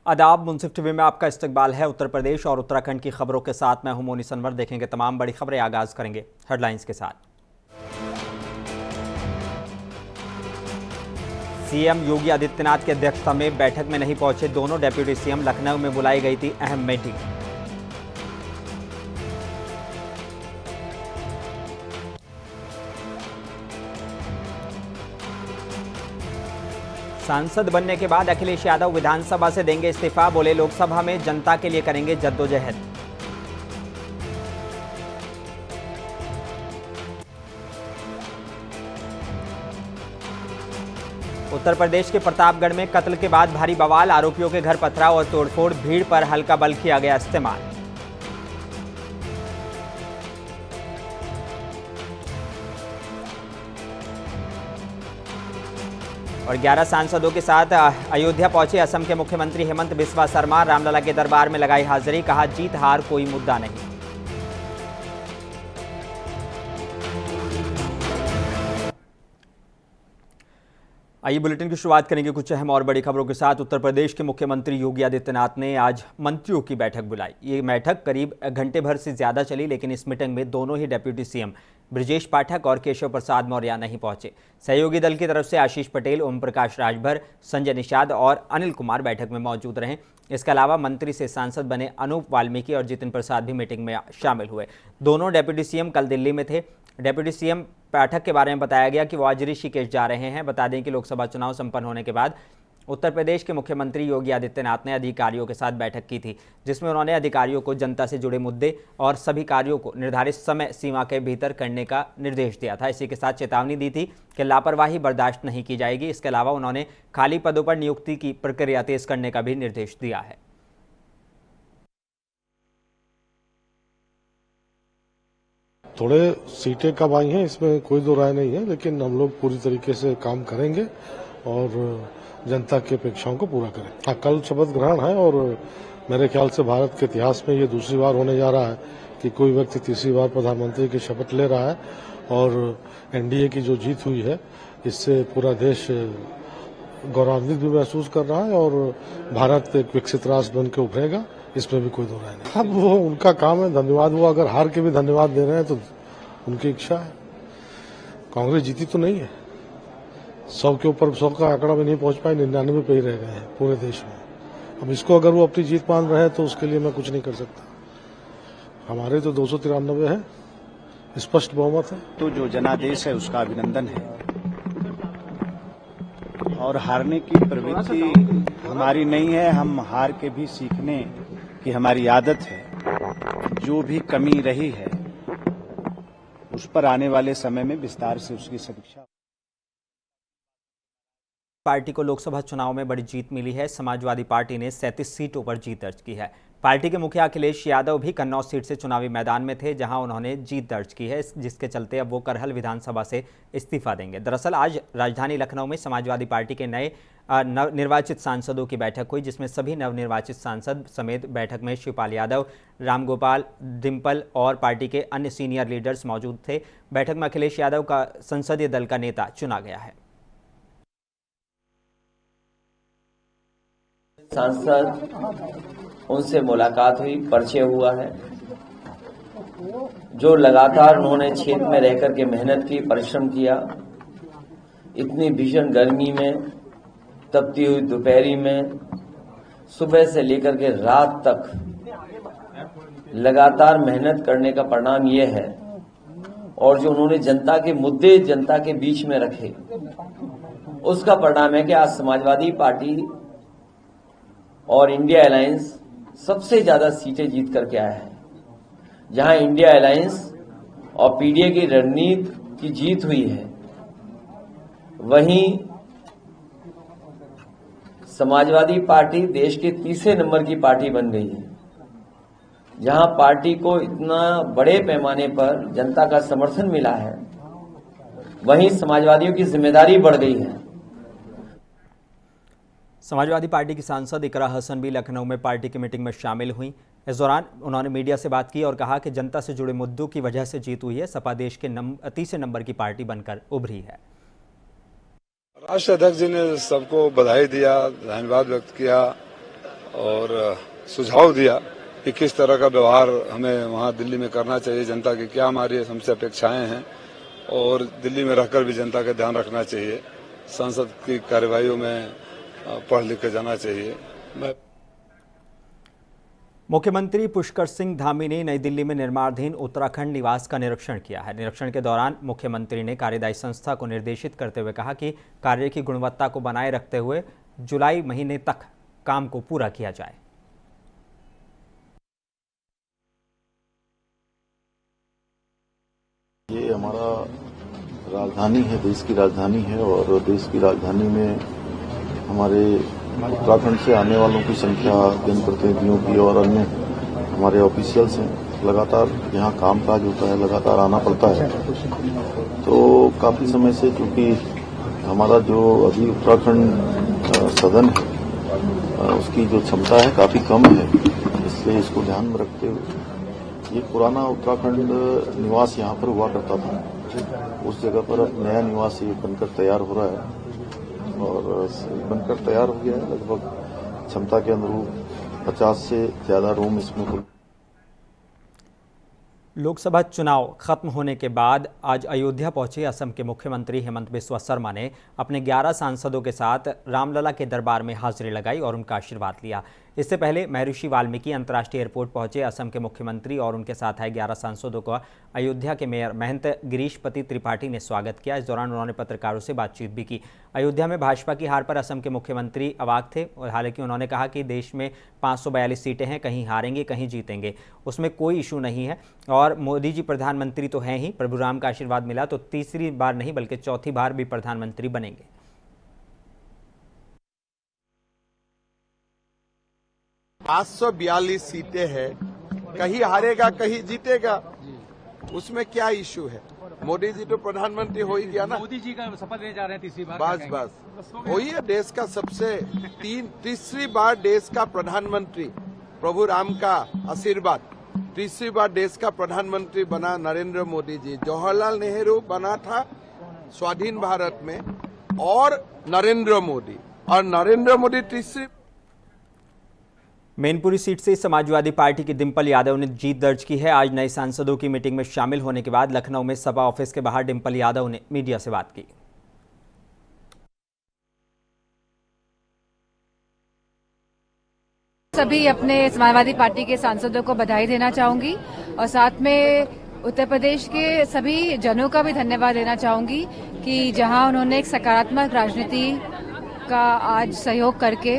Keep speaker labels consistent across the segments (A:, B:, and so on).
A: आदाब। मुंसिफ टीवी में आपका इस्तकबाल है। उत्तर प्रदेश और उत्तराखंड की खबरों के साथ मैं हूं मोनी सनवर। देखेंगे तमाम बड़ी खबरें। आगाज करेंगे हेडलाइंस के साथ। सीएम योगी आदित्यनाथ की अध्यक्षता में बैठक में नहीं पहुंचे दोनों डेप्यूटी सीएम। लखनऊ में बुलाई गई थी अहम मीटिंग। सांसद बनने के बाद अखिलेश यादव विधानसभा से देंगे इस्तीफा। बोले लोकसभा में जनता के लिए करेंगे जद्दोजहद। उत्तर प्रदेश के प्रतापगढ़ में कत्ल के बाद भारी बवाल। आरोपियों के घर पथराव और तोड़फोड़। भीड़ पर हल्का बल किया गया इस्तेमाल। और 11 सांसदों के साथ अयोध्या पहुंचे असम के मुख्यमंत्री हेमंत बिस्वा शर्मा। रामलला के दरबार में लगाई हाजिरी। कहा जीत हार कोई मुद्दा नहीं। आइए बुलेटिन की शुरुआत करेंगे कुछ अहम और बड़ी खबरों के साथ। उत्तर प्रदेश के मुख्यमंत्री योगी आदित्यनाथ ने आज मंत्रियों की बैठक बुलाई। ये बैठक करीब घंटे भर से ज्यादा चली, लेकिन इस मीटिंग में दोनों ही डेप्यूटी सीएम ब्रजेश पाठक और केशव प्रसाद मौर्य नहीं पहुंचे। सहयोगी दल की तरफ से आशीष पटेल, ओम प्रकाश राजभर, संजय निषाद और अनिल कुमार बैठक में मौजूद रहे। इसके अलावा मंत्री से सांसद बने अनूप वाल्मीकि और जितिन प्रसाद भी मीटिंग में शामिल हुए। दोनों डेप्यूटी सीएम कल दिल्ली में थे। डेप्यूटी सीएम पाठक के बारे में बताया गया कि वो आज ऋषिकेश जा रहे हैं। बता दें कि लोकसभा चुनाव संपन्न होने के बाद उत्तर प्रदेश के मुख्यमंत्री योगी आदित्यनाथ ने अधिकारियों के साथ बैठक की थी, जिसमें उन्होंने अधिकारियों को जनता से जुड़े मुद्दे और सभी कार्यों को निर्धारित समय सीमा के भीतर करने का निर्देश दिया था। इसी के साथ चेतावनी दी थी कि लापरवाही बर्दाश्त नहीं की जाएगी। इसके अलावा उन्होंने खाली पदों पर नियुक्ति की प्रक्रिया तेज करने का भी निर्देश दिया है।
B: थोड़े सीटें कम आई हैं, इसमें कोई दो राय नहीं है, लेकिन हम लोग पूरी तरीके से काम करेंगे और जनता की अपेक्षाओं को पूरा करें। हाँ, कल शपथ ग्रहण है और मेरे ख्याल से भारत के इतिहास में ये दूसरी बार होने जा रहा है कि कोई व्यक्ति तीसरी बार प्रधानमंत्री की शपथ ले रहा है। और एनडीए की जो जीत हुई है, इससे पूरा देश गौरवान्वित भी महसूस कर रहा है और भारत एक विकसित राष्ट्र बन के उभरेगा, इसमें भी कोई दो राय नहीं। अब वो उनका काम है, धन्यवाद। वो अगर हार के भी धन्यवाद दे रहे हैं तो उनकी इच्छा है। कांग्रेस जीती तो नहीं है, 100 के ऊपर 100 का आंकड़ा में नहीं पहुंच पाए, 99 पे ही रह गए हैं पूरे देश में। अब इसको अगर वो अपनी जीत मान रहे हैं तो उसके लिए मैं कुछ नहीं कर सकता। हमारे तो 293 है, स्पष्ट बहुमत है।
C: तो जो जनादेश है उसका अभिनंदन है और हारने की प्रवृत्ति हमारी नहीं है। हम हार के भी सीखने की हमारी आदत है। जो भी कमी रही है उस पर आने वाले समय में विस्तार से उसकी समीक्षा।
A: पार्टी को लोकसभा चुनाव में बड़ी जीत मिली है। समाजवादी पार्टी ने 37 सीटों पर जीत दर्ज की है। पार्टी के मुखिया अखिलेश यादव भी कन्नौज सीट से चुनावी मैदान में थे, जहां उन्होंने जीत दर्ज की है, जिसके चलते अब वो करहल विधानसभा से इस्तीफा देंगे। दरअसल आज राजधानी लखनऊ में समाजवादी पार्टी के नए निर्वाचित सांसदों की बैठक हुई, जिसमें सभी नवनिर्वाचित सांसद समेत बैठक में शिवपाल यादव, रामगोपाल, डिम्पल और पार्टी के अन्य सीनियर लीडर्स मौजूद थे। बैठक में अखिलेश यादव का संसदीय दल का नेता चुना गया है।
D: सांसद उनसे मुलाकात हुई, परिचय हुआ है। जो लगातार उन्होंने क्षेत्र में रहकर के मेहनत की, परिश्रम किया, इतनी भीषण गर्मी में, तपती हुई दोपहरी में, सुबह से लेकर के रात तक लगातार मेहनत करने का परिणाम ये है। और जो उन्होंने जनता के मुद्दे जनता के बीच में रखे, उसका परिणाम है कि आज समाजवादी पार्टी और इंडिया अलायंस सबसे ज्यादा सीटें जीत करके आया है। जहां इंडिया अलायंस और पीडीए की रणनीति की जीत हुई है, वहीं समाजवादी पार्टी देश के तीसरे नंबर की पार्टी बन गई है। जहां पार्टी को इतना बड़े पैमाने पर जनता का समर्थन मिला है, वहीं समाजवादियों की जिम्मेदारी बढ़ गई है।
A: समाजवादी पार्टी की सांसद इकरा हसन भी लखनऊ में पार्टी की मीटिंग में शामिल हुई। इस दौरान उन्होंने मीडिया से बात की और कहा कि जनता से जुड़े मुद्दों की वजह से जीत हुई है। सपा देश के तीसरे नंबर की पार्टी बनकर उभरी है।
E: राष्ट्रीय अध्यक्ष जी ने सबको बधाई दिया, धन्यवाद व्यक्त किया और सुझाव दिया कि किस तरह का व्यवहार हमें वहाँ दिल्ली में करना चाहिए, जनता की क्या हमारी हमसे अपेक्षाएं हैं और दिल्ली में रहकर भी जनता का ध्यान रखना चाहिए, संसद की कार्यवाहियों में पढ़ लिख के जाना चाहिए।
A: मुख्यमंत्री पुष्कर सिंह धामी ने नई दिल्ली में निर्माणाधीन उत्तराखंड निवास का निरीक्षण किया है। निरीक्षण के दौरान मुख्यमंत्री ने कार्यदायी संस्था को निर्देशित करते हुए कहा कि कार्य की गुणवत्ता को बनाए रखते हुए जुलाई महीने तक काम को पूरा किया जाए।
F: ये हमारा राजधानी है, देश की राजधानी है और देश की राजधानी में हमारे उत्तराखंड से आने वालों की संख्या, जनप्रतिनिधियों की और अन्य हमारे ऑफिशियल्स हैं, लगातार यहाँ कामकाज होता है, लगातार आना पड़ता है। तो काफी समय से चूंकि हमारा जो अभी उत्तराखंड सदन है उसकी जो क्षमता है काफी कम है, इसलिए इसको ध्यान में रखते हुए ये पुराना उत्तराखंड निवास यहाँ पर हुआ करता था, उस जगह पर अब नया निवास ये बनकर तैयार हो रहा है और बनकर तैयार हो गया है। लगभग क्षमता के अनुरूप 50 से ज्यादा रूम इसमें।
A: लोकसभा चुनाव खत्म होने के बाद आज अयोध्या पहुंचे असम के मुख्यमंत्री हेमंत बिस्वा शर्मा ने अपने 11 सांसदों के साथ रामलला के दरबार में हाजिरी लगाई और उनका आशीर्वाद लिया। इससे पहले महर्षि वाल्मीकि अंतर्राष्ट्रीय एयरपोर्ट पहुंचे असम के मुख्यमंत्री और उनके साथ आए 11 सांसदों का अयोध्या के मेयर महंत गिरीशपति त्रिपाठी ने स्वागत किया। इस दौरान उन्होंने पत्रकारों से बातचीत भी की। अयोध्या में भाजपा की हार पर असम के मुख्यमंत्री अवाक थे और हालांकि उन्होंने कहा कि देश में 542 सीटें हैं, कहीं हारेंगे कहीं जीतेंगे, उसमें कोई इशू नहीं है और मोदी जी प्रधानमंत्री तो हैं ही। प्रभु राम का आशीर्वाद मिला तो तीसरी बार नहीं बल्कि चौथी बार भी प्रधानमंत्री बनेंगे।
G: 542 सीटें हैं, कहीं हारेगा कहीं जीतेगा, उसमें क्या इशू है? मोदी जी तो प्रधानमंत्री हो ही गया ना।
H: मोदी जी का शपथ लेने जा रहे हैं तीसरी बार।
G: बस वही है देश का सबसे तीसरी बार देश का प्रधानमंत्री, प्रभु राम का आशीर्वाद। तीसरी बार देश का प्रधानमंत्री बना नरेंद्र मोदी जी। जवाहरलाल नेहरू बना था स्वाधीन भारत में और नरेंद्र मोदी तीसरी।
A: मैनपुरी सीट से समाजवादी पार्टी की डिंपल यादव ने जीत दर्ज की है। आज नए सांसदों की मीटिंग में शामिल होने के बाद लखनऊ में सपा ऑफिस के बाहर डिंपल यादव ने मीडिया से बात की।
I: सभी अपने समाजवादी पार्टी के सांसदों को बधाई देना चाहूंगी और साथ में उत्तर प्रदेश के सभी जनों का भी धन्यवाद देना चाहूंगी कि जहां उन्होंने एक सकारात्मक राजनीति का आज सहयोग करके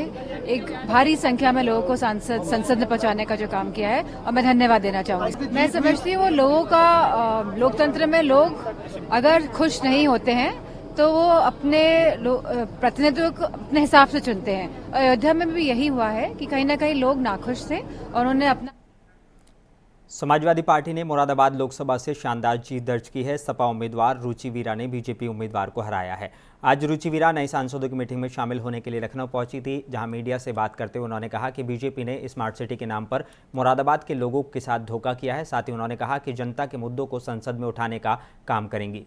I: एक भारी संख्या में लोगों को संसद में पहुंचाने का जो काम किया है, और मैं धन्यवाद देना चाहूंगी। मैं समझती हूँ वो लोगों का लोकतंत्र में लोग अगर खुश नहीं होते हैं तो वो अपने प्रतिनिधित्व को अपने हिसाब से चुनते हैं। अयोध्या में भी यही हुआ है कि कहीं ना कहीं लोग नाखुश थे और उन्होंने अपना।
A: समाजवादी पार्टी ने मुरादाबाद लोकसभा से शानदार जीत दर्ज की है। सपा उम्मीदवार रुचि वीरा ने बीजेपी उम्मीदवार को हराया है। आज रुचि वीरा नए सांसदों की मीटिंग में शामिल होने के लिए लखनऊ पहुंची थी, जहां मीडिया से बात करते हुए उन्होंने कहा कि बीजेपी ने स्मार्ट सिटी के नाम पर मुरादाबाद के लोगों के साथ धोखा किया है। साथ ही उन्होंने कहा कि जनता के मुद्दों को संसद में उठाने का काम करेंगी।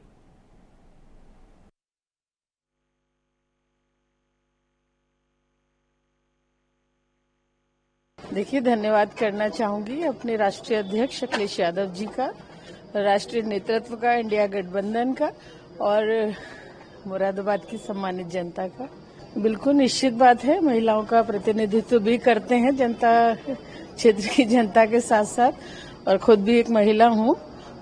J: देखिए, धन्यवाद करना चाहूंगी अपने राष्ट्रीय अध्यक्ष अखिलेश यादव जी का, राष्ट्रीय नेतृत्व का, इंडिया गठबंधन का और मुरादाबाद की सम्मानित जनता का। बिल्कुल निश्चित बात है, महिलाओं का प्रतिनिधित्व भी करते हैं जनता, क्षेत्र की जनता के साथ साथ, और खुद भी एक महिला हूं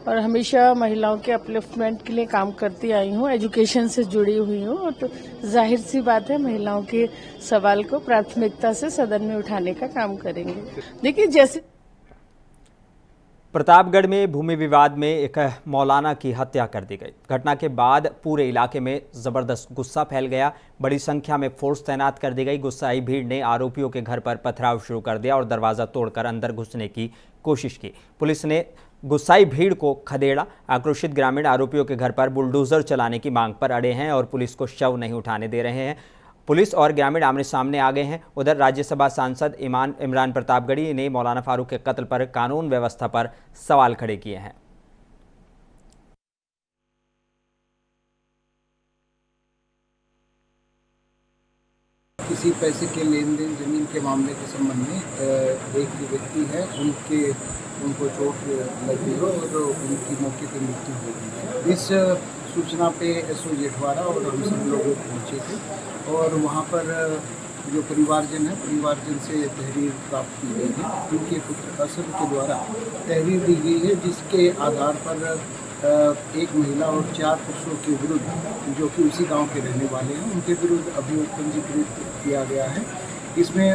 J: और हमेशा महिलाओं के अपलिफ्टमेंट के लिए काम करती आई हूं, एजुकेशन से जुड़ी हुई हूं, और तो जाहिर सी बात है महिलाओं के सवाल को प्राथमिकता से सदन में उठाने का काम करेंगे। देखिए, जैसे
A: प्रतापगढ़ में भूमि विवाद में एक मौलाना की हत्या कर दी गई। घटना के बाद पूरे इलाके में जबरदस्त गुस्सा फैल गया। बड़ी संख्या में फोर्स तैनात कर दी गई। गुस्साई भीड़ ने आरोपियों के घर पर पथराव शुरू कर दिया और दरवाजा तोड़कर अंदर घुसने की कोशिश की। पुलिस ने गुस्साई भीड़ को खदेड़ा। आक्रोशित ग्रामीण आरोपियों के घर पर बुलडोजर चलाने की मांग पर अड़े हैं और पुलिस को शव नहीं उठाने दे रहे हैं। पुलिस और ग्रामीण आमने सामने आ गए हैं। उधर राज्यसभा सांसद इमरान प्रतापगढ़ी ने मौलाना फारूक के कत्ल पर कानून व्यवस्था पर सवाल खड़े किए हैं।
K: किसी पैसे के लेन देन जमीन के मामले के संबंध में एक व्यक्ति है, उनको चोट लगी है और उनकी मौके पर मृत्यु हो गई है। इस सूचना पे एसओ जेठवाड़ा और हम सब लोग पहुँचे थे और वहाँ पर जो परिवारजन है, परिवारजन से तहरीर प्राप्त की गई है। उनके पुत्र असद के द्वारा तहरीर दी गई है, जिसके आधार पर एक महिला और 4 पुरुषों के विरुद्ध, जो कि उसी गांव के रहने वाले हैं, उनके विरुद्ध अभियोग पंजीकृत किया गया है। इसमें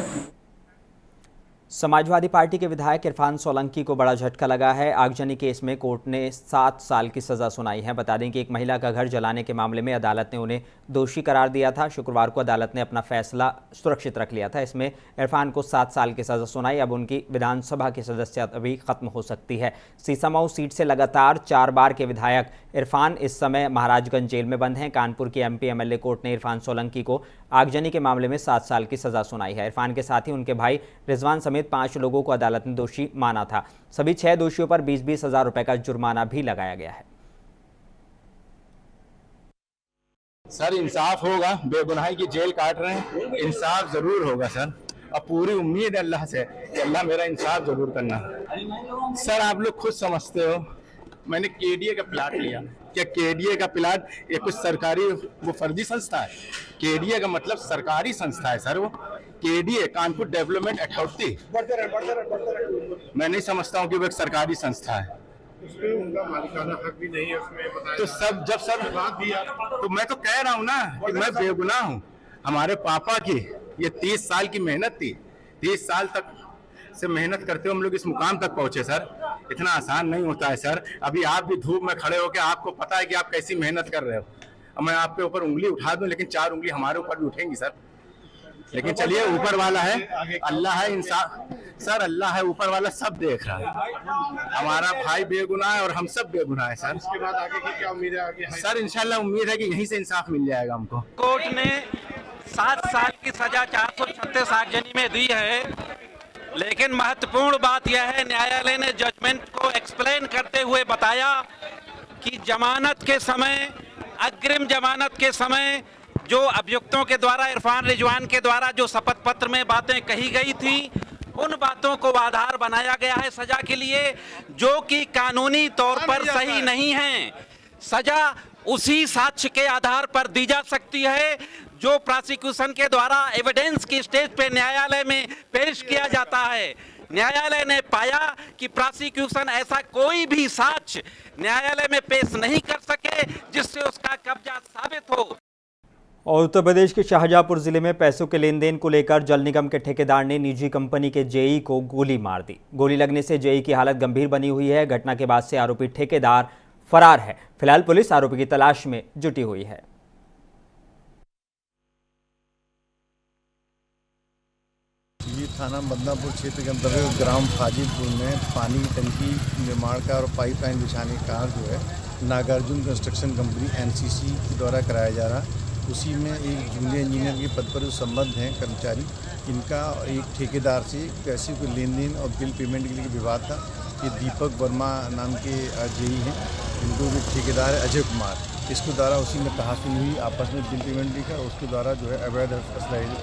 A: समाजवादी पार्टी के विधायक इरफान सोलंकी को बड़ा झटका लगा है। आगजनी केस में कोर्ट ने 7 साल की सजा सुनाई है। बता दें कि एक महिला का घर जलाने के मामले में अदालत ने उन्हें दोषी करार दिया था। शुक्रवार को अदालत ने अपना फैसला सुरक्षित रख लिया था। इसमें इरफान को 7 साल की सजा सुनाई। अब उनकी विधानसभा की सदस्यता भी खत्म हो सकती है। सीसामऊ सीट से लगातार 4 बार के विधायक इरफान इस समय महाराजगंज जेल में बंद हैं। कानपुर की एमपी एमएलए कोर्ट ने इरफान सोलंकी को आगजनी के मामले में 7 साल की सजा सुनाई है। इरफान के साथ ही उनके भाई रिजवान समेत 5 लोगों को अदालत ने दोषी माना था। सभी 6 दोषियों पर 20-20 हज़ार रुपए का जुर्माना भी लगाया गया है।
L: सर इंसाफ होगा, बेगुनाही की जेल काट रहे हैं, इंसाफ जरूर होगा सर। अब पूरी उम्मीद है अल्लाह से कि अल्लाह मेरा इंसाफ जरूर करना। सर आप लोग खुद समझते हो, मैंने केडीए का प्लाट लिया। क्या केडीए का प्लाट ये कुछ सरकारी वो फर्जी संस्था है? केडीए का मतलब सरकारी संस्था है सर। वो केडीए कानपुर डेवलपमेंट अथॉरिटी, मैं नहीं समझता हूँ कि वो एक सरकारी संस्था है।
B: उसमें उनका मालिकाना हक भी नहीं है उसमें बताया।
L: तो सब जब सब बात दिया तो मैं तो कह रहा हूँ ना कि मैं बेगुनाह हूँ। हमारे पापा की ये 30 साल की मेहनत थी। 30 साल तक से मेहनत करते हुए हम लोग इस मुकाम तक पहुंचे सर। इतना आसान नहीं होता है सर। अभी आप भी धूप में खड़े होकर आपको पता है कि आप कैसी मेहनत कर रहे हो। अब मैं आपके ऊपर उंगली उठा दूं, लेकिन 4 उंगली हमारे ऊपर भी उठेंगी सर। लेकिन चलिए, ऊपर वाला है, अल्लाह है, इंसान सर, अल्लाह है, ऊपर वाला सब देख रहा है। हमारा भाई बेगुनाह है और हम सब बेगुनाह है सर।
B: इसके बाद आगे की क्या उम्मीद है? आगे
L: सर इंशाल्लाह उम्मीद है कि यहीं से इंसाफ मिल जाएगा हमको।
H: कोर्ट ने 7 साल की सजा 436 आगजनी में दी है, लेकिन महत्वपूर्ण बात यह है, न्यायालय ने जजमेंट को एक्सप्लेन करते हुए बताया कि जमानत के समय, अग्रिम जमानत के समय जो अभियुक्तों के द्वारा, इरफान रिजवान के द्वारा जो शपथ पत्र में बातें कही गई थी, उन बातों को आधार बनाया गया है सजा के लिए, जो कि कानूनी तौर पर सही नहीं है। सजा उसी साक्ष्य के आधार पर दी जा सकती है जो प्रोसिक्यूशन के द्वारा एविडेंस की स्टेज पे न्यायालय में पेश किया जाता है। न्यायालय ने पाया कि प्रोसिक्यूशन ऐसा कोई भी साक्ष्य न्यायालय में पेश नहीं कर सके जिससे उसका कब्जा साबित हो।
A: और उत्तर प्रदेश के शाहजहांपुर जिले में पैसों के लेन देन को लेकर जल निगम के ठेकेदार ने निजी कंपनी के जेई को गोली मार दी। गोली लगने से जेई की हालत गंभीर बनी हुई है। घटना के बाद से आरोपी ठेकेदार फरार है। फिलहाल पुलिस आरोपी की तलाश में जुटी हुई है।
M: ये थाना बदनापुर क्षेत्र के अंतर्गत ग्राम फाजिलपुर में पानी की टंकी निर्माण का और पाइपलाइन बिछाने का कार्य जो है नागार्जुन कंस्ट्रक्शन कंपनी एनसीसी के द्वारा कराया जा रहा। उसी में एक जूनियर इंजीनियर के पद पर जो संबद्ध हैं कर्मचारी, इनका एक ठेकेदार से पैसे को लेन देन और बिल पेमेंट के लिए विवाद था। ये दीपक वर्मा नाम के जेई हैं, इनको भी ठेकेदार है अजय कुमार। इसके द्वारा उसी में कहासुनी हुई, आपस में बिल पेमेंट लेकर उसके द्वारा जो है अवैध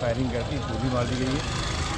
M: फायरिंग करके गोली मार दी गई है।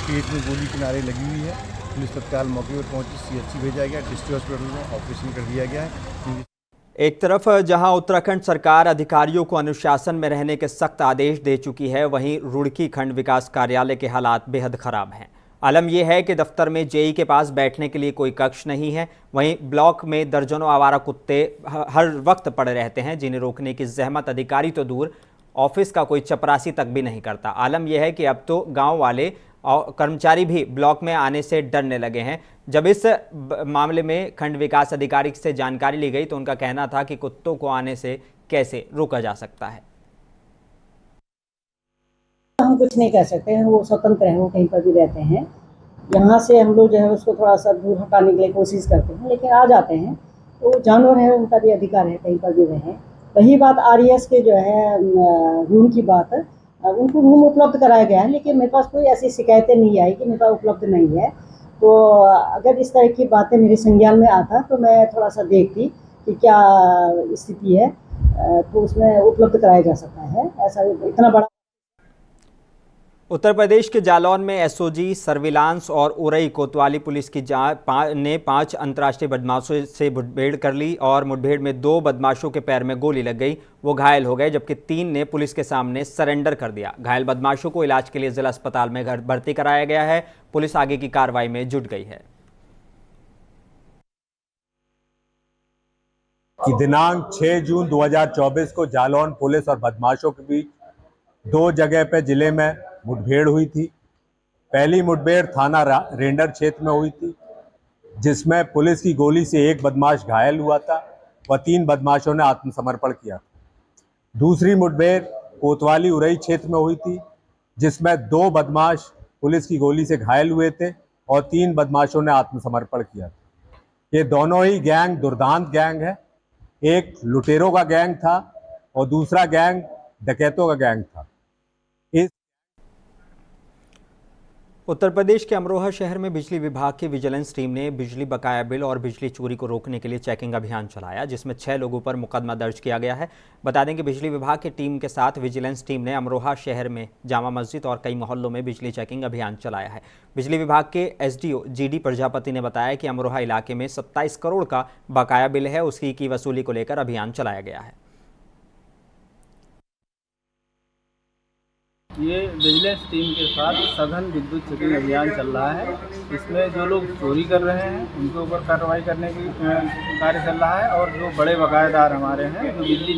M: पेट में गोली किनारे लगी हुई है। पुलिस तत्काल मौके पर पहुंची, सीएचसी भेजा गया, डिस्ट्रिक्ट हॉस्पिटल में ऑपरेशन कर दिया गया है।
A: एक तरफ जहां उत्तराखंड सरकार अधिकारियों को अनुशासन में रहने के सख्त आदेश दे चुकी है, वहीं रुड़की खंड विकास कार्यालय के हालात बेहद खराब हैं। आलम यह है कि दफ्तर में जेई के पास बैठने के लिए कोई कक्ष नहीं है। वहीं ब्लॉक में दर्जनों आवारा कुत्ते हर वक्त पड़े रहते हैं, जिन्हें रोकने की जहमत अधिकारी तो दूर, ऑफिस का कोई चपरासी तक भी नहीं करता। आलम यह है कि अब तो गांव वाले और कर्मचारी भी ब्लॉक में आने से डरने लगे हैं। जब इस मामले में खंड विकास अधिकारी से जानकारी ली गई तो उनका कहना था कि कुत्तों को आने से कैसे रोका जा सकता है।
N: हम कुछ नहीं कह सकते हैं, वो स्वतंत्र हैं, वो कहीं पर भी रहते हैं। यहाँ से हम लोग जो है उसको थोड़ा सा दूर हटाने के लिए कोशिश करते हैं, लेकिन आ जाते हैं। तो जानवर है, उनका भी अधिकार है कहीं पर भी रहें। वही बात आरईएस के जो है रूम की बात, उनको रूम उपलब्ध कराया गया है, लेकिन मेरे पास कोई ऐसी शिकायतें नहीं आई कि मेरे पास उपलब्ध नहीं है। तो अगर इस तरह की बातें मेरे संज्ञान में आता तो मैं थोड़ा सा देखती कि क्या स्थिति है, तो उसमें उपलब्ध कराया जा सकता है। ऐसा इतना बड़ा
A: उत्तर प्रदेश के जालौन में एसओजी सर्विलांस और उरई कोतवाली पुलिस की ने 5 अंतर्राष्ट्रीय बदमाशों से मुठभेड़ कर ली और मुठभेड़ में 2 बदमाशों के पैर में गोली लग गई। वो घायल हो गए, जबकि 3 ने पुलिस के सामने सरेंडर कर दिया। घायल बदमाशों को इलाज के लिए जिला अस्पताल में भर्ती कराया गया है। पुलिस आगे की कार्रवाई में जुट गई है।
O: कि दिनांक 6 जून 2024 को जालौन पुलिस और बदमाशों के बीच 2 जगह पे जिले में मुठभेड़ हुई थी। पहली मुठभेड़ थाना रेंडर क्षेत्र में हुई थी, जिसमें पुलिस की गोली से 1 बदमाश घायल हुआ था व 3 बदमाशों ने आत्मसमर्पण किया। दूसरी मुठभेड़ कोतवाली उरई क्षेत्र में हुई थी, जिसमें 2 बदमाश पुलिस की गोली से घायल हुए थे और 3 बदमाशों ने आत्मसमर्पण किया। ये दोनों ही गैंग दुर्दांत गैंग है। एक लुटेरों का गैंग था और दूसरा गैंग डकैतों का गैंग था।
A: उत्तर प्रदेश के अमरोहा शहर में बिजली विभाग की विजिलेंस टीम ने बिजली बकाया बिल और बिजली चोरी को रोकने के लिए चेकिंग अभियान चलाया, जिसमें 6 लोगों पर मुकदमा दर्ज किया गया है। बता दें कि बिजली विभाग की टीम के साथ विजिलेंस टीम ने अमरोहा शहर में जामा मस्जिद और कई मोहल्लों में बिजली चेकिंग अभियान चलाया है। बिजली विभाग के एसडीओ जीडी प्रजापति ने बताया कि अमरोहा इलाके में 27 करोड़ का बकाया बिल है, उसकी की वसूली को लेकर अभियान चलाया गया है।
P: ये विजिलेंस टीम के साथ सघन विद्युत चेकिंग अभियान चल रहा है। इसमें जो लोग चोरी कर रहे हैं उनके ऊपर कार्रवाई करने की कार्य चल रहा है, और जो बड़े बकायेदार हमारे हैं जो बिजली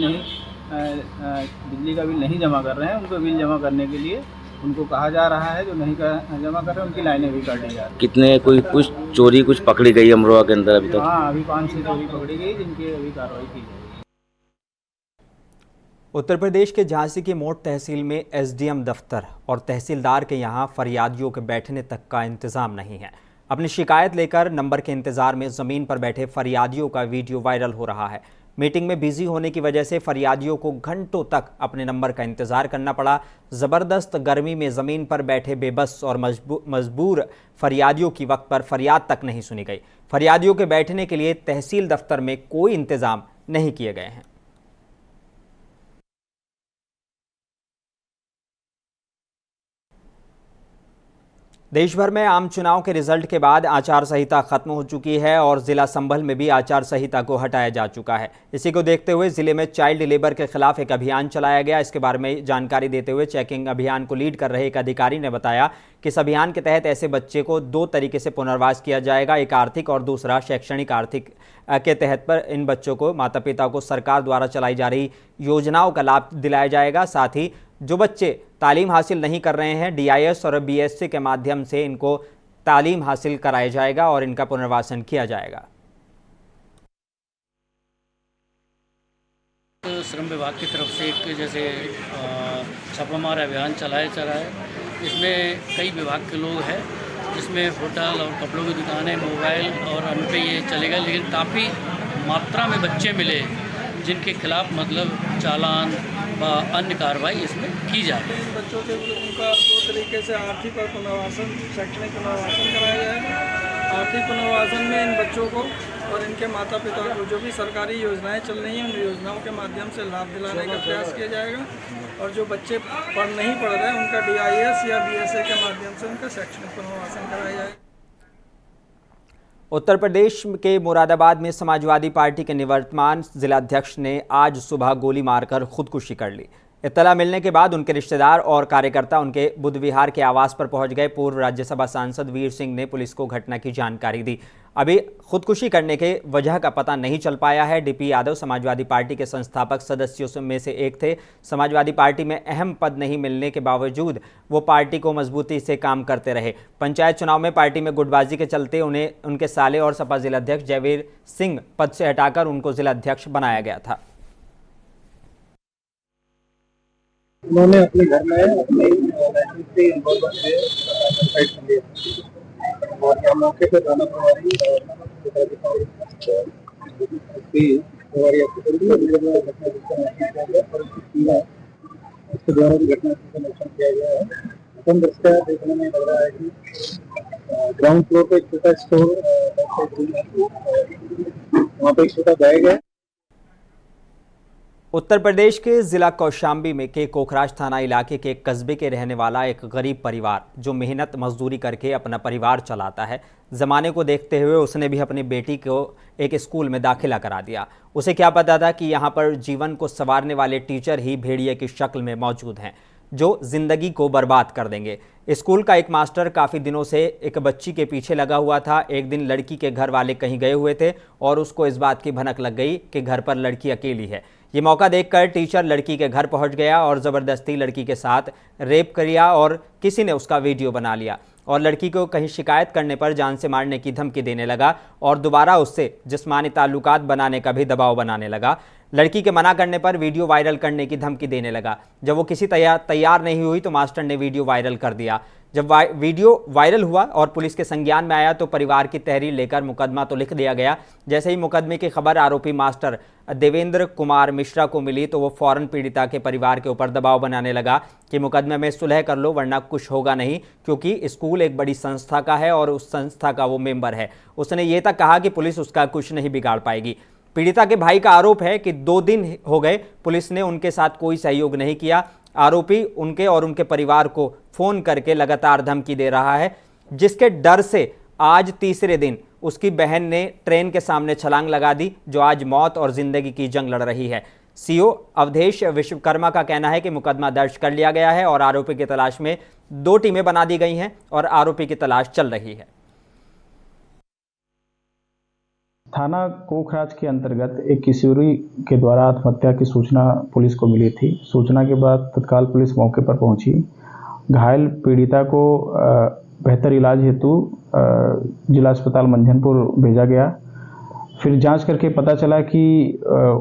P: का बिल नहीं जमा कर रहे हैं, उनको बिल जमा करने के लिए उनको कहा जा रहा है। जो नहीं जमा कर रहे हैं उनकी लाइनें भी काटी जा रही है।
Q: कितने कुछ चोरी कुछ पकड़ी गई अमरोहा के अंदर अभी तक?
P: हाँ, अभी 5-6 चोरी पकड़ी गई, जिनकी अभी कार्रवाई की जाएगी।
A: उत्तर प्रदेश के झांसी की मोट तहसील में एसडीएम दफ्तर और तहसीलदार के यहां फरियादियों के बैठने तक का इंतजाम नहीं है। अपनी शिकायत लेकर नंबर के इंतजार में जमीन पर बैठे फरियादियों का वीडियो वायरल हो रहा है। मीटिंग में बिजी होने की वजह से फरियादियों को घंटों तक अपने नंबर का इंतजार करना पड़ा। जबरदस्त गर्मी में जमीन पर बैठे बेबस और मजबूर फरियादियों की वक्त पर फरियाद तक नहीं सुनी गई। फरियादियों के बैठने के लिए तहसील दफ्तर में कोई इंतजाम नहीं किए गए हैं। देश भर में आम चुनाव के रिजल्ट के बाद आचार संहिता खत्म हो चुकी है और जिला संभल में भी आचार संहिता को हटाया जा चुका है। इसी को देखते हुए जिले में चाइल्ड लेबर के खिलाफ एक अभियान चलाया गया। इसके बारे में जानकारी देते हुए चेकिंग अभियान को लीड कर रहे एक अधिकारी ने बताया कि इस अभियान के तहत ऐसे बच्चे को 2 तरीके से पुनर्वास किया जाएगा, एक आर्थिक और दूसरा शैक्षणिक। आर्थिक के तहत पर इन बच्चों को माता पिता को सरकार द्वारा चलाई जा रही योजनाओं का लाभ दिलाया जाएगा। साथ ही जो बच्चे तालीम हासिल नहीं कर रहे हैं, DIS और BSc के माध्यम से इनको तालीम हासिल कराया जाएगा और इनका पुनर्वासन किया जाएगा।
R: श्रम विभाग की तरफ से एक जैसे छापामार अभियान चलाया जा रहा है। इसमें कई विभाग के लोग हैं, जिसमें होटल और कपड़ों की दुकानें, मोबाइल और अन्य पे ये चलेगा। लेकिन काफ़ी मात्रा में बच्चे मिले जिनके खिलाफ मतलब चालान व अन्य कार्रवाई इसमें की जा रही है।
S: बच्चों के उनका 2 तरीके से आर्थिक और पुनर्वासन, शैक्षणिक पुनर्वासन कराया जाएगा। आर्थिक पुनर्वासन में इन बच्चों को और इनके माता पिता को जो भी सरकारी योजनाएं चल रही हैं, उन योजनाओं के माध्यम से लाभ दिलाने का प्रयास किया जाएगा। और जो बच्चे नहीं पढ़ रहे हैं उनका DIS या BSc के माध्यम से उनका शैक्षणिक पुनर्वासन कराया जाएगा।
A: उत्तर प्रदेश के मुरादाबाद में समाजवादी पार्टी के निवर्तमान जिलाध्यक्ष ने आज सुबह गोली मारकर खुदकुशी कर ली। इत्तला मिलने के बाद उनके रिश्तेदार और कार्यकर्ता उनके बुध विहार के आवास पर पहुंच गए। पूर्व राज्यसभा सांसद वीर सिंह ने पुलिस को घटना की जानकारी दी। अभी खुदकुशी करने के वजह का पता नहीं चल पाया है। DP यादव समाजवादी पार्टी के संस्थापक सदस्यों में से एक थे। समाजवादी पार्टी में अहम पद नहीं मिलने के बावजूद वो पार्टी को मजबूती से काम करते रहे। पंचायत चुनाव में पार्टी में गुटबाजी के चलते उन्हें उनके साले और सपा जिलाध्यक्ष जयवीर सिंह पद से हटाकर उनको जिलाध्यक्ष बनाया गया था।
K: उन्होंने अपने घर में अपने और यहाँ मौके पे थाना प्रभारी उसके द्वारा भी घटना का निरीक्षण किया गया है। प्रथम दृष्टया देखने में लग रहा है कि ग्राउंड फ्लोर पे एक छोटा स्टोर, वहाँ पे एक छोटा बैग है।
A: उत्तर प्रदेश के जिला कौशाम्बी में के कोखराज थाना इलाके के एक कस्बे के रहने वाला एक गरीब परिवार जो मेहनत मजदूरी करके अपना परिवार चलाता है, ज़माने को देखते हुए उसने भी अपनी बेटी को एक स्कूल में दाखिला करा दिया। उसे क्या पता था कि यहाँ पर जीवन को संवारने वाले टीचर ही भेड़िए की शक्ल में मौजूद हैं जो जिंदगी को बर्बाद कर देंगे। स्कूल का एक मास्टर काफ़ी दिनों से एक बच्ची के पीछे लगा हुआ था। एक दिन लड़की के घर वाले कहीं गए हुए थे और उसको इस बात की भनक लग गई कि घर पर लड़की अकेली है। ये मौका देखकर टीचर लड़की के घर पहुंच गया और ज़बरदस्ती लड़की के साथ रेप किया और किसी ने उसका वीडियो बना लिया और लड़की को कहीं शिकायत करने पर जान से मारने की धमकी देने लगा और दोबारा उससे जिस्मानी ताल्लुकात बनाने का भी दबाव बनाने लगा। लड़की के मना करने पर वीडियो वायरल करने की धमकी देने लगा। जब वो किसी तैयार नहीं हुई तो मास्टर ने वीडियो वायरल कर दिया। जब वीडियो वायरल हुआ और पुलिस के संज्ञान में आया तो परिवार की तहरीर लेकर मुकदमा तो लिख दिया गया। जैसे ही मुकदमे की खबर आरोपी मास्टर देवेंद्र कुमार मिश्रा को मिली तो वो फौरन पीड़िता के परिवार के ऊपर दबाव बनाने लगा कि मुकदमे में सुलह कर लो वरना कुछ होगा नहीं, क्योंकि स्कूल एक बड़ी संस्था का है और उस संस्था का वो मेंबर है। उसने ये तक कहा कि पुलिस उसका कुछ नहीं बिगाड़ पाएगी। पीड़िता के भाई का आरोप है कि 2 दिन हो गए पुलिस ने उनके साथ कोई सहयोग नहीं किया। आरोपी उनके और उनके परिवार को फ़ोन करके लगातार धमकी दे रहा है, जिसके डर से आज तीसरे दिन उसकी बहन ने ट्रेन के सामने छलांग लगा दी, जो आज मौत और ज़िंदगी की जंग लड़ रही है। सीओ अवधेश विश्वकर्मा का कहना है कि मुकदमा दर्ज कर लिया गया है और आरोपी की तलाश में 2 टीमें बना दी गई हैं और आरोपी की तलाश चल रही है।
P: थाना कोखराज के अंतर्गत एक किशोरी के द्वारा आत्महत्या की सूचना पुलिस को मिली थी। सूचना के बाद तत्काल पुलिस मौके पर पहुंची। घायल पीड़िता को बेहतर इलाज हेतु जिला अस्पताल मंझनपुर भेजा गया। फिर जांच करके पता चला कि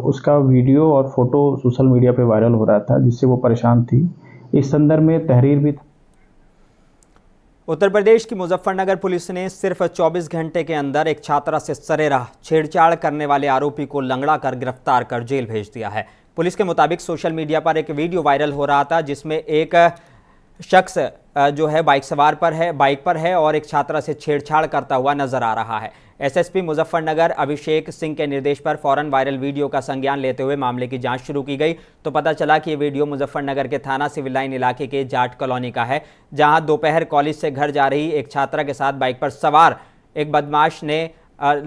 P: उसका वीडियो और फोटो सोशल मीडिया पर वायरल हो रहा था, जिससे वो परेशान थी। इस संदर्भ में तहरीर भी
A: उत्तर प्रदेश की मुजफ्फरनगर पुलिस ने सिर्फ 24 घंटे के अंदर एक छात्रा से सरेराह छेड़छाड़ करने वाले आरोपी को लंगड़ा कर गिरफ्तार कर जेल भेज दिया है। पुलिस के मुताबिक सोशल मीडिया पर एक वीडियो वायरल हो रहा था जिसमें एक शख्स जो है बाइक पर है और एक छात्रा से छेड़छाड़ करता हुआ नजर आ रहा है। एसएसपी मुजफ्फरनगर अभिषेक सिंह के निर्देश पर फौरन वायरल वीडियो का संज्ञान लेते हुए मामले की जांच शुरू की गई तो पता चला कि ये वीडियो मुजफ्फरनगर के थाना सिविल लाइन इलाके के जाट कॉलोनी का है, जहां दोपहर कॉलेज से घर जा रही एक छात्रा के साथ बाइक पर सवार एक बदमाश ने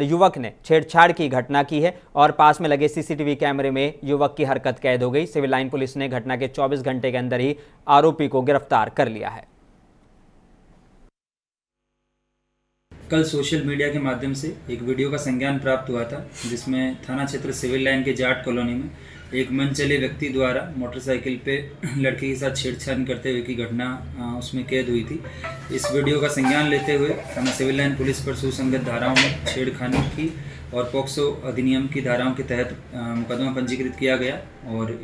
A: युवक ने छेड़छाड़ की घटना की है और पास में लगे सीसीटीवी कैमरे में युवक की हरकत कैद हो गई। सिविल लाइन पुलिस ने घटना के 24 घंटे के अंदर ही आरोपी को गिरफ्तार कर लिया है।
T: कल सोशल मीडिया के माध्यम से एक वीडियो का संज्ञान प्राप्त हुआ था जिसमें थाना क्षेत्र सिविल लाइन के जाट कॉलोनी में एक मनचले व्यक्ति द्वारा मोटरसाइकिल पे लड़की के साथ छेड़छाड़ करते हुए की घटना उसमें कैद हुई थी। इस वीडियो का संज्ञान लेते हुए थाना सिविल लाइन पुलिस पर सुसंगत धाराओं में छेड़खानी की और पॉक्सो अधिनियम की धाराओं के तहत मुकदमा पंजीकृत किया गया। और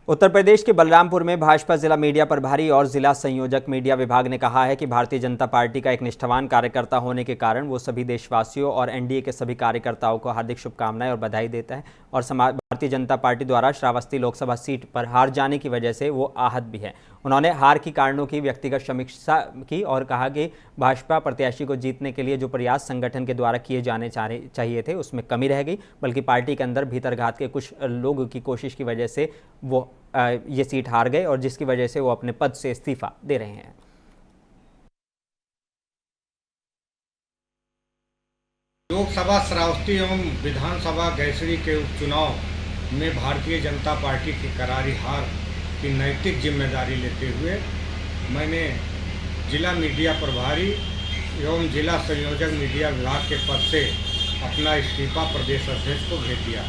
A: उत्तर प्रदेश के बलरामपुर में भाजपा जिला मीडिया प्रभारी और जिला संयोजक मीडिया विभाग ने कहा है कि भारतीय जनता पार्टी का एक निष्ठावान कार्यकर्ता होने के कारण वो सभी देशवासियों और एनडीए के सभी कार्यकर्ताओं को हार्दिक शुभकामनाएं और बधाई देता है और भारतीय जनता पार्टी द्वारा श्रावस्ती लोकसभा सीट पर हार जाने की वजह से वो आहत भी है। उन्होंने हार की कारणों की व्यक्तिगत समीक्षा की और कहा कि भाजपा प्रत्याशी को जीतने के लिए जो प्रयास संगठन के द्वारा किए जाने चाहिए थे उसमें कमी रह गई, बल्कि पार्टी के अंदर भीतरघात के कुछ लोगों की कोशिश की वजह से वो ये सीट हार गए और जिसकी वजह से वो अपने पद से इस्तीफा दे रहे हैं।
U: लोकसभा श्रावस्ती एवं विधानसभा गैसरी के उपचुनाव में भारतीय जनता पार्टी की करारी हार की नैतिक जिम्मेदारी लेते हुए मैंने जिला मीडिया प्रभारी एवं जिला संयोजक मीडिया विभाग के पद से अपना इस्तीफा प्रदेश अध्यक्ष को भेज दिया।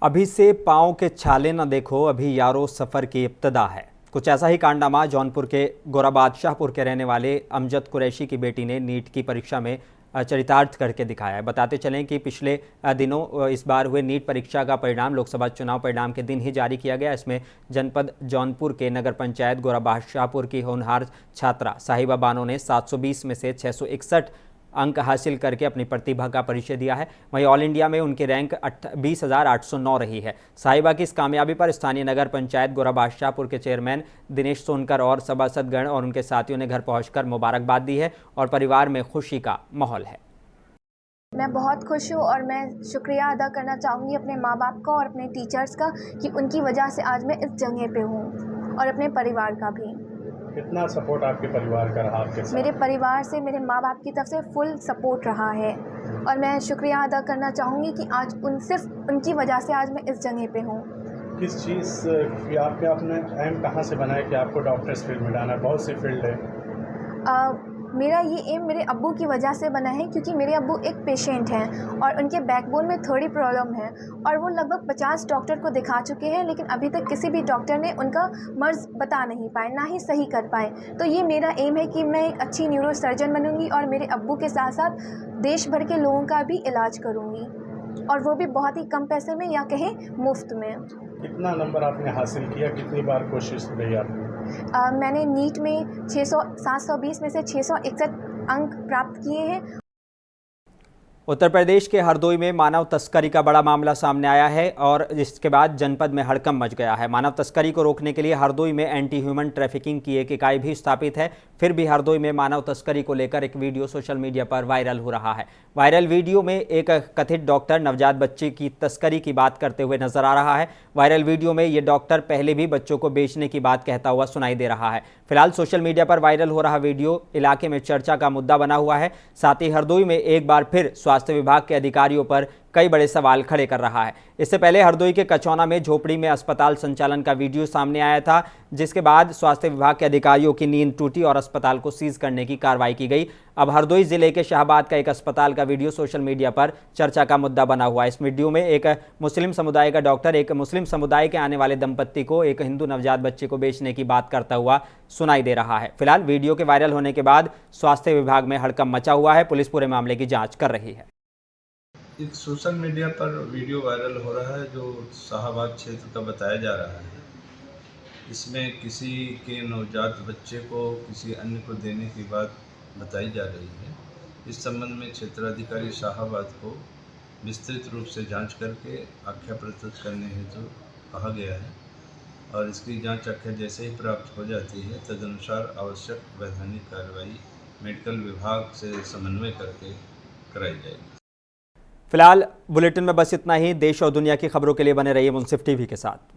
A: अभी से पाँव के छाले न देखो, अभी यारो सफ़र की इब्तदा है। कुछ ऐसा ही कारनामा जौनपुर के गोराबादशाहपुर के रहने वाले अमजद कुरैशी की बेटी ने नीट की परीक्षा में चरितार्थ करके दिखाया है। बताते चलें कि पिछले दिनों इस बार हुए नीट परीक्षा का परिणाम लोकसभा चुनाव परिणाम के दिन ही जारी किया गया। इसमें जनपद जौनपुर के नगर पंचायत गोराबादशाहपुर की होनहार छात्रा साहिबा बानो ने 720 में से 661 अंक हासिल करके अपनी प्रतिभा का परिचय दिया है। वहीं ऑल इंडिया में उनकी रैंक 20,809 रही है। साहिबा की इस कामयाबी पर स्थानीय नगर पंचायत गोराबादशाहपुर के चेयरमैन दिनेश सोनकर और सभासदगण और उनके साथियों ने घर पहुंचकर मुबारकबाद दी है और परिवार में खुशी का माहौल है।
C: मैं बहुत खुश हूँ और मैं शुक्रिया अदा करना चाहूँगी अपने माँ बाप का और अपने टीचर्स का कि उनकी वजह से आज मैं इस जगह पे हूँ, और अपने परिवार का भी।
V: कितना सपोर्ट आपके परिवार का रहा आपके साथ?
C: मेरे परिवार से, मेरे माँ बाप की तरफ से फुल सपोर्ट रहा है, और मैं शुक्रिया अदा करना चाहूँगी कि आज सिर्फ उनकी वजह से आज मैं इस जगह पे हूँ।
V: किस चीज़ की आपने एम कहाँ से बनाया कि आपको डॉक्टर्स फील्ड में जाना है? बहुत सी फील्ड है।
C: मेरा ये एम मेरे अब्बू की वजह से बना है, क्योंकि मेरे अब्बू एक पेशेंट हैं और उनके बैकबोन में थोड़ी प्रॉब्लम है, और वो लगभग 50 डॉक्टर को दिखा चुके हैं, लेकिन अभी तक किसी भी डॉक्टर ने उनका मर्ज़ बता नहीं पाए, ना ही सही कर पाए। तो ये मेरा एम है कि मैं एक अच्छी न्यूरो सर्जन बनूँगी और मेरे अब्बू के साथ साथ देश भर के लोगों का भी इलाज करूँगी, और वो भी बहुत ही कम पैसे में, या कहें मुफ्त में।
V: कितना नंबर आपने हासिल किया, कितनी बार कोशिश रही आपने?
C: मैंने नीट में 720 में से 661 अंक प्राप्त किए हैं।
A: उत्तर प्रदेश के हरदोई में मानव तस्करी का बड़ा मामला सामने आया है और इसके बाद जनपद में हड़कंप मच गया है। मानव तस्करी को रोकने के लिए हरदोई में एंटी ह्यूमन ट्रैफिकिंग की एक इकाई भी स्थापित है। फिर भी हरदोई में मानव तस्करी को लेकर एक वीडियो सोशल मीडिया पर वायरल हो रहा है। वायरल वीडियो में एक कथित डॉक्टर नवजात बच्चे की तस्करी की बात करते हुए नजर आ रहा है। वायरल वीडियो में ये डॉक्टर पहले भी बच्चों को बेचने की बात कहता हुआ सुनाई दे रहा है। फिलहाल सोशल मीडिया पर वायरल हो रहा वीडियो इलाके में चर्चा का मुद्दा बना हुआ है। साथ ही हरदोई में एक बार फिर स्वास्थ्य विभाग के अधिकारियों पर कई बड़े सवाल खड़े कर रहा है। इससे पहले हरदोई के कचौना में झोपड़ी में अस्पताल संचालन का वीडियो सामने आया था, जिसके बाद स्वास्थ्य विभाग के अधिकारियों की नींद टूटी और अस्पताल को सीज करने की कार्रवाई की गई। अब हरदोई जिले के शाहबाद का एक अस्पताल का वीडियो सोशल मीडिया पर चर्चा का मुद्दा बना हुआ है। इस वीडियो में एक मुस्लिम समुदाय का डॉक्टर एक मुस्लिम समुदाय के आने वाले दंपत्ति को एक हिंदू नवजात बच्चे को बेचने की बात करता हुआ सुनाई दे रहा है। फिलहाल वीडियो के वायरल होने के बाद स्वास्थ्य विभाग में हड़कंप मचा हुआ है। पुलिस पूरे मामले की जांच कर रही है।
W: एक सोशल मीडिया पर वीडियो वायरल हो रहा है जो शाहबाद क्षेत्र का बताया जा रहा है। इसमें किसी के नवजात बच्चे को किसी अन्य को देने की बात बताई जा रही है। इस संबंध में क्षेत्राधिकारी शाहबाद को विस्तृत रूप से जांच करके आख्या प्रस्तुत करने हेतु कहा गया है, और इसकी जांच आख्या जैसे ही प्राप्त हो जाती है तदनुसार आवश्यक वैधानिक कार्रवाई मेडिकल विभाग से समन्वय करके कराई जाएगी।
A: फिलहाल बुलेटिन में बस इतना ही। देश और दुनिया की खबरों के लिए बने रहिए मुंसिफ टीवी के साथ।